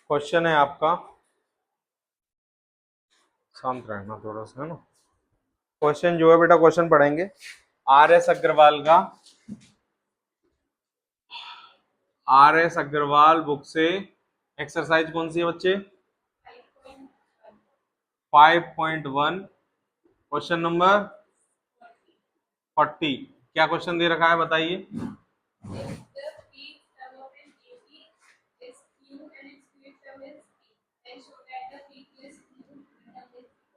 Question है आपका, शांत रहना थोड़ा सा, है ना। क्वेश्चन जो है बेटा, क्वेश्चन पढ़ेंगे आर.एस. अग्रवाल का, आर.एस. अग्रवाल बुक से एक्सरसाइज कौन सी है बच्चे? 5.1, क्वेश्चन नंबर 40। क्या क्वेश्चन दे रखा है बताइए?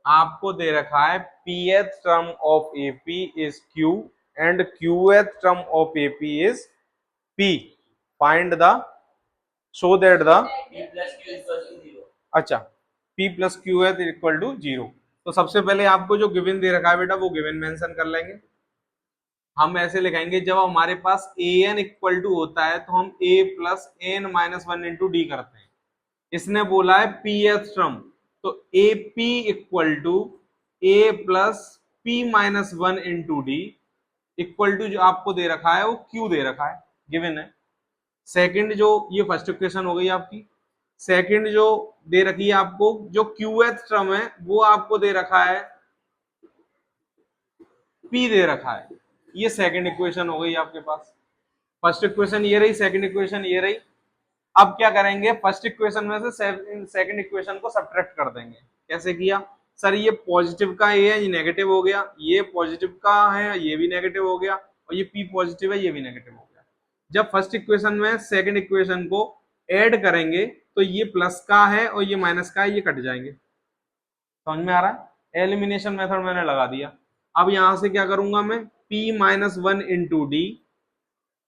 आपको दे रखा है pth term of AP is Q and qth term of AP is P। Find the so that the अच्छा P plus qth equal to 0। तो सबसे पहले आपको जो गिवन दे रखा है बेटा वो गिवन मेंशन कर लेंगे। हम ऐसे लिखेंगे, जब हमारे पास an इक्वल टू होता है तो हम a plus n minus one into D करते हैं। इसने बोला है pth टर्म, तो AP equal to a plus p minus one into D equal to जो आपको दे रखा है वो q दे रखा है, गिवन है। सेकंड जो, ये फर्स्ट इक्वेशन हो गई आपकी। सेकंड जो दे रखी है आपको, जो qth टर्म है वो आपको दे रखा है p दे रखा है। ये सेकंड इक्वेशन हो गई आपके पास। फर्स्ट इक्वेशन ये रही, सेकंड इक्वेशन ये रही। अब क्या करेंगे, फर्स्ट इक्वेशन में से सेकंड इक्वेशन को सब्ट्रैक्ट कर देंगे। कैसे किया सर? ये पॉजिटिव का ए है, ये नेगेटिव हो गया, ये पॉजिटिव का है, ये भी नेगेटिव हो गया, और ये पी पॉजिटिव है, ये भी नेगेटिव हो गया। जब फर्स्ट इक्वेशन में सेकंड इक्वेशन को ऐड करेंगे तो ये प्लस का है और ये माइनस का है, ये कट जाएंगे। समझ में आ रहा है? एलिमिनेशन मेथड मैंने लगा दिया। अब यहां से क्या करूंगा मैं, p minus one into d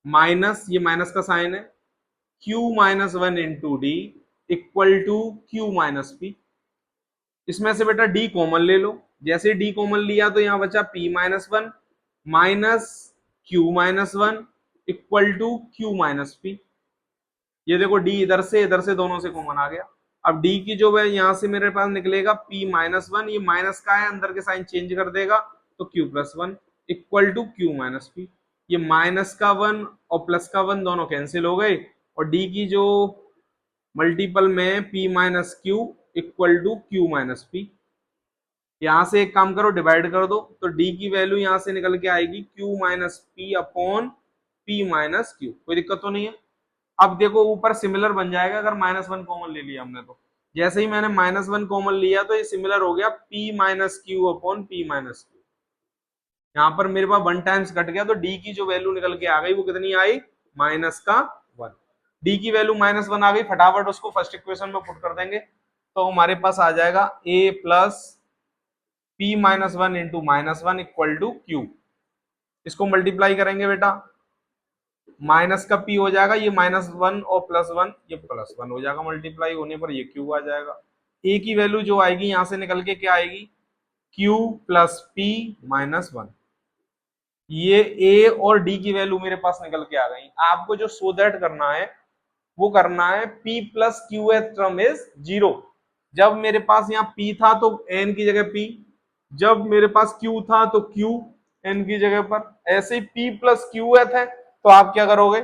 minus, ये माइनस का साइन है, q minus one into D equal to q minus p. इसमें से बेटा d कॉमन ले लो। जैसे d कॉमन लिया तो यहां बचा p minus one minus q minus one equal to q minus p. ये देखो d इधर से दोनों से कॉमन आ गया। अब d की जो है यहां से मेरे पास निकलेगा p माइनस वन, ये माइनस का है, अंदर के साइन चेंज कर देगा तो q plus one equal to q minus p. ये माइनस का वन और प्लस का वन दोनों कैंसिल हो गए, और d की जो मल्टीपल में p minus q equal to q minus p. यहां से एक काम करो, डिवाइड कर दो, तो d की वैल्यू यहां से निकल के आएगी q minus P upon p minus Q. कोई दिक्कत तो नहीं है? अब देखो ऊपर सिमिलर बन जाएगा अगर माइनस वन कॉमन ले लिया हमने तो। जैसे ही मैंने माइनस वन कॉमन लिया तो ये सिमिलर हो गया p minus Q upon p minus Q. यहाँ पर मेरे पास वन टाइम्स कट गया, तो d की जो वैल्यू निकल के आ गई वो कितनी आई, माइनस का वन। d की वैल्यू माइनस वन आ गई, फटाफट उसको फर्स्ट इक्वेशन में पुट कर देंगे तो हमारे पास आ जाएगा a plus p minus one into minus one equal to q. इसको मल्टीप्लाई करेंगे बेटा, माइनस का p हो जाएगा, ये माइनस वन और प्लस वन, ये प्लस वन हो जाएगा, मल्टीप्लाई होने पर ये q आ जाएगा। a की वैल्यू जो आएगी यहां से निकल के क्या आएगी, q plus p minus one. ये a और d की वैल्यू मेरे पास निकल के आ गई। आपको जो सो दैट करना है वो करना है p plus Q th term is zero. जब मेरे पास यहाँ p था तो n की जगह p, जब मेरे पास q था तो q n की जगह पर। ऐसे ही p प्लस क्यू एथ है तो आप क्या करोगे,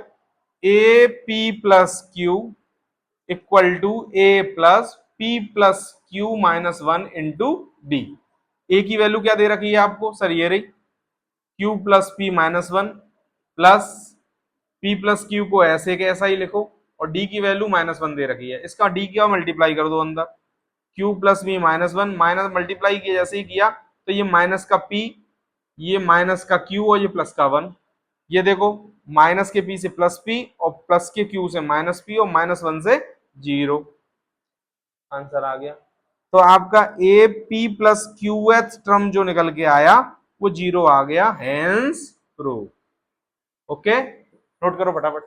a p plus q equal to a plus p plus q minus one into d. a की वैल्यू क्या दे रखी है आपको सर, ये रही q plus p minus one plus p plus q को ऐसे के ऐसा ही लिखो, और d की वैल्यू माइनस वन दे रखी है, इसका d क्या मल्टीप्लाई कर दो अंदर, q plus p minus one, minus multiply किया जैसे ही किया तो ये माइनस का p, ये माइनस का q और ये प्लस का वन। ये देखो माइनस के p से प्लस p और प्लस के q से माइनस p और माइनस वन से जीरो। आंसर आ गया। तो आपका A P plus Q th term जो निकल के आया वो जीरो आ गया, हेंस प्रूव। ओके, नोट करो फटाफट।